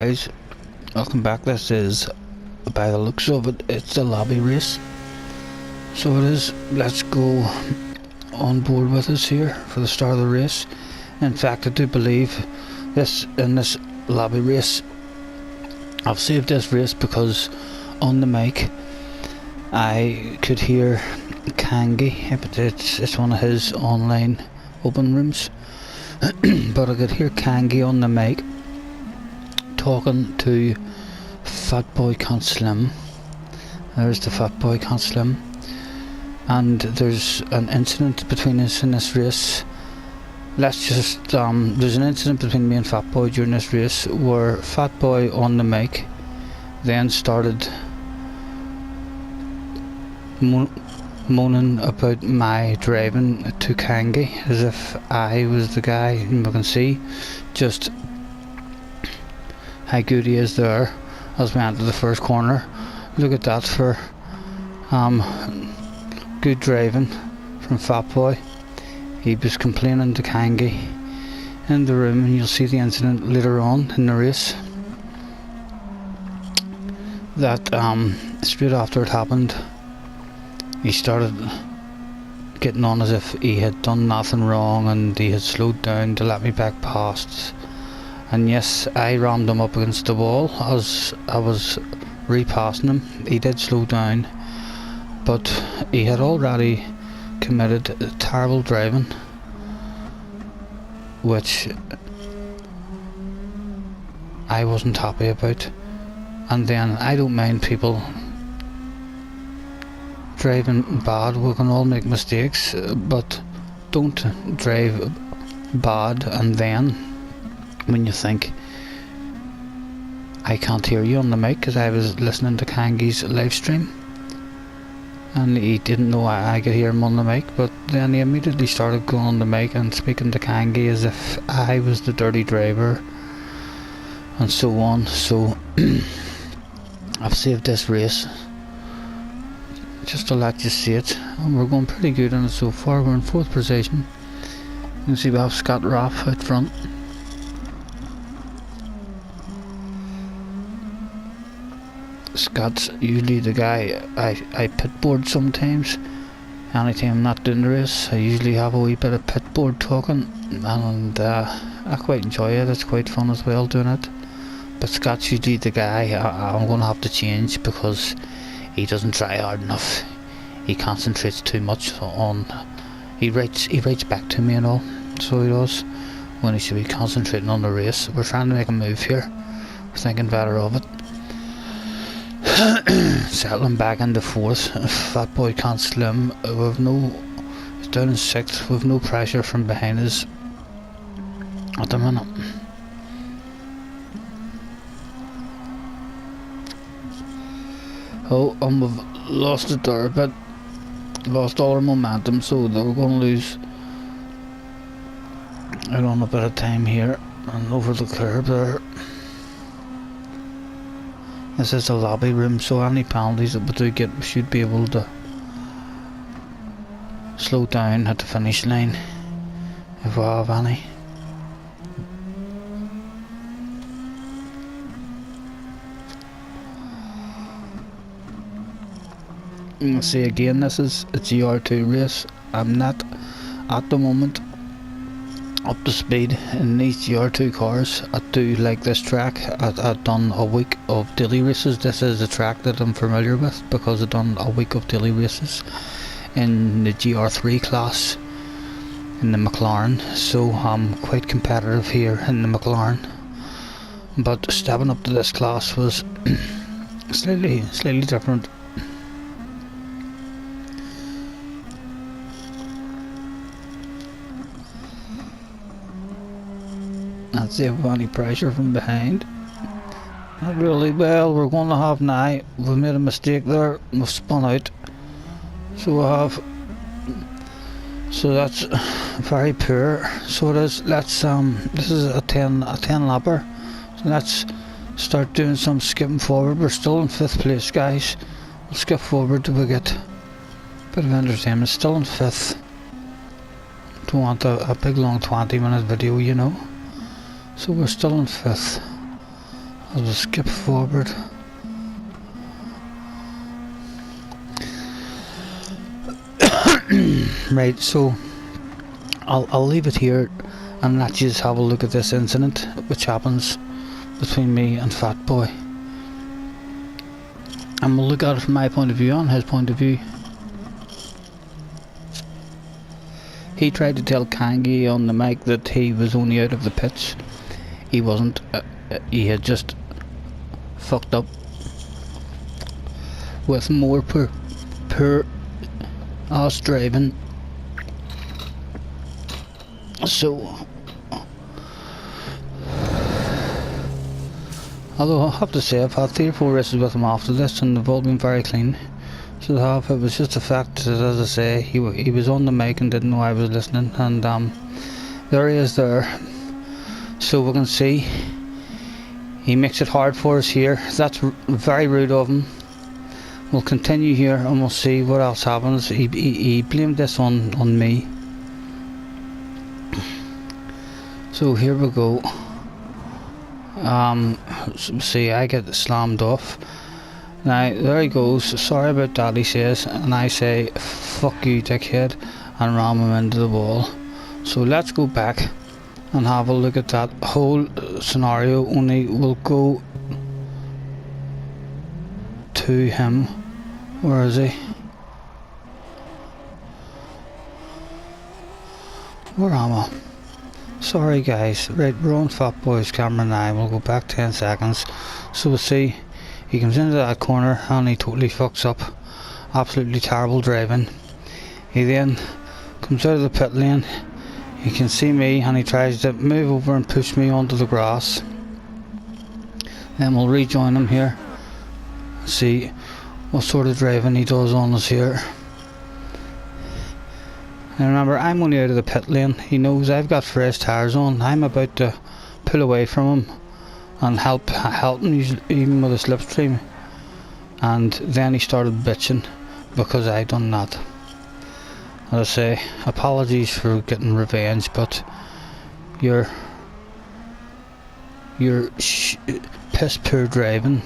Guys, welcome back. This is, by the looks of it, it's a lobby race. So it is. Let's go on board with us here for the start of the race. In fact, I do believe in this lobby race, I've saved this race because on the mic I could hear Kangi, but it's one of his online open rooms. But I could hear Kangi on the mic talking to Fatboycantslim. There's the Fatboycantslim, and there's an incident between us in this race. There's an incident between me and Fatboy during this race where Fatboy on the mic then started moaning about my driving to Kangi as if I was the guy. You can see just how good he is there as we enter the first corner. Look at that for good driving from Fatboy. He was complaining to Kangi in the room, and you'll see the incident later on in the race. That straight after it happened, he started getting on as if he had done nothing wrong and he had slowed down to let me back past. And yes, I rammed him up against the wall as I was repassing him. He did slow down, but he had already committed terrible driving, which I wasn't happy about. And then I don't mind people driving bad. We can all make mistakes, but don't drive bad and then when you think, I can't hear you on the mic, because I was listening to Kangi's live stream and he didn't know I could hear him on the mic, but then he immediately started going on the mic and speaking to Kangi as if I was the dirty driver and so on. So I've saved this race just to let you see it, and we're going pretty good on it so far. We're in 4th position. You can see we have Scott Raff out front. Scott's usually the guy I pitboard sometimes. Anytime I'm not doing the race, I usually have a wee bit of pitboard talking, and I quite enjoy it. It's quite fun as well doing it. But Scott's usually the guy I'm going to have to change because he doesn't try hard enough. He concentrates too much on. He writes back to me and all, so he does, when he should be concentrating on the race. We're trying to make a move here. We're thinking better of it. Settling back into 4th. Fatboycantslim, he's down in 6th with no pressure from behind us at the minute. Oh, we've lost it there a bit. Lost all our momentum, so we're going to lose out on a bit of time here and over the curb there. This is a lobby room, so any penalties that we do get, we should be able to slow down at the finish line if we have any. You can see again, this is a GR2 race. I'm not at the moment up to speed in these GR2 cars. I do like this track. I've done a week of daily races. This is a track that I'm familiar with because I've done a week of daily races in the GR3 class in the McLaren, so I'm quite competitive here in the McLaren. But stepping up to this class was slightly different. Let's see if we have any pressure from behind. Not really. Well, we're going to have now. We've made a mistake there. We've spun out. So we have. So that's very poor. So it is. Let's this is a 10 lapper. So let's start doing some skipping forward. We're still in 5th place, guys. We'll skip forward till we get a bit of entertainment. Still in 5th. Don't want a big long 20-minute video, you know. So we're still in 5th. I'll just skip forward. Right, so I'll leave it here and let you just have a look at this incident which happens between me and Fatboy. And we'll look at it from my point of view and his point of view. He tried to tell Kangi on the mic that he was only out of the pits. He wasn't. He had just fucked up with more poor ass driving. So, although I have to say I've had 3 or 4 races with him after this and they've all been very clean. So it was just the fact that, as I say, he was on the mic and didn't know I was listening, and there he is there. So we can see he makes it hard for us here. That's very rude of him. We'll continue here and we'll see what else happens. He blamed this on me. So here we go. See, I get slammed off. Now there he goes. Sorry about that, he says, and I say fuck you dickhead and ram him into the wall. So let's go back and have a look at that whole scenario, only we'll go to him. Where is he? Where am I? Sorry guys. Right, we're on Fatboy's camera now. We'll go back 10 seconds. So we'll see he comes into that corner and he totally fucks up. Absolutely terrible driving. He then comes out of the pit lane. He can see me and he tries to move over and push me onto the grass. Then we'll rejoin him here. See what sort of driving he does on us here. And remember, I'm only out of the pit lane. He knows I've got fresh tyres on. I'm about to pull away from him and help him even with a slipstream. And then he started bitching because I done that. As I say, apologies for getting revenge, but your piss poor driving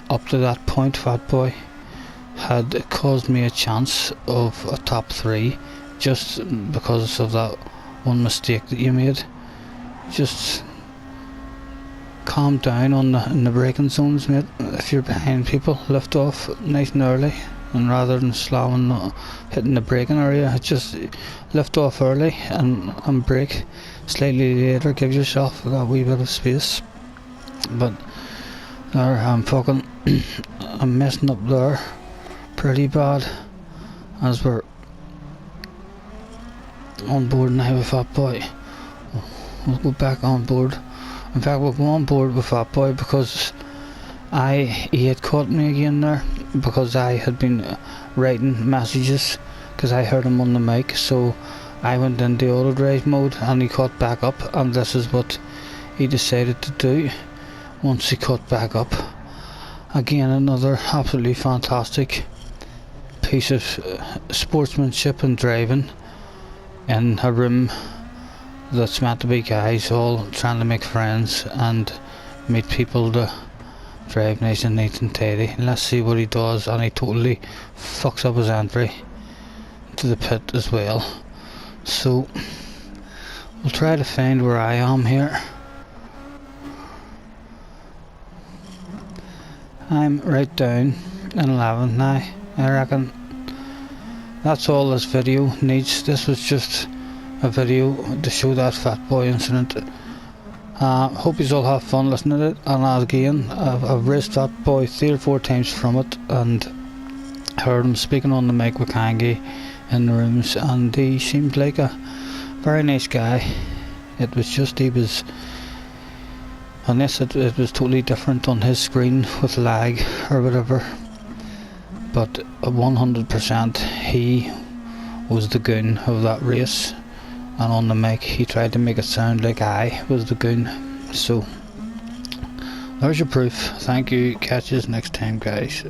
up to that point, Fatboy, had caused me a chance of a top 3 just because of that one mistake that you made. Just calm down in the braking zones, mate. If you're behind people, lift off nice and early, and rather than slamming, hitting the braking area, just lift off early and brake slightly later. Give yourself that wee bit of space. But there, I'm messing up there pretty bad as we're on board now with Fatboy. We'll go back on board. In fact, we'll go on board with Fatboy because he had caught me again there because I had been writing messages because I heard him on the mic. So I went into auto drive mode and he caught back up, and this is what he decided to do once he caught back up. Again, another absolutely fantastic piece of sportsmanship and driving in a room that's meant to be guys all trying to make friends and meet people to drive nice and neat and tidy. Let's see what he does, and he totally fucks up his entry to the pit as well. So we'll try to find where I am here. I'm right down in 11th now. I reckon that's all this video needs. This was just a video to show that Fatboy incident. Hope you all have fun listening to it. And again, I've raced Fatboy 3 or 4 times from it and heard him speaking on the mic with Kangi in the rooms, and he seemed like a very nice guy. It was just it was totally different on his screen with lag or whatever. But 100% he was the goon of that race, and on the mic he tried to make it sound like I was the goon. So there's your proof. Thank you. Catch us next time, guys.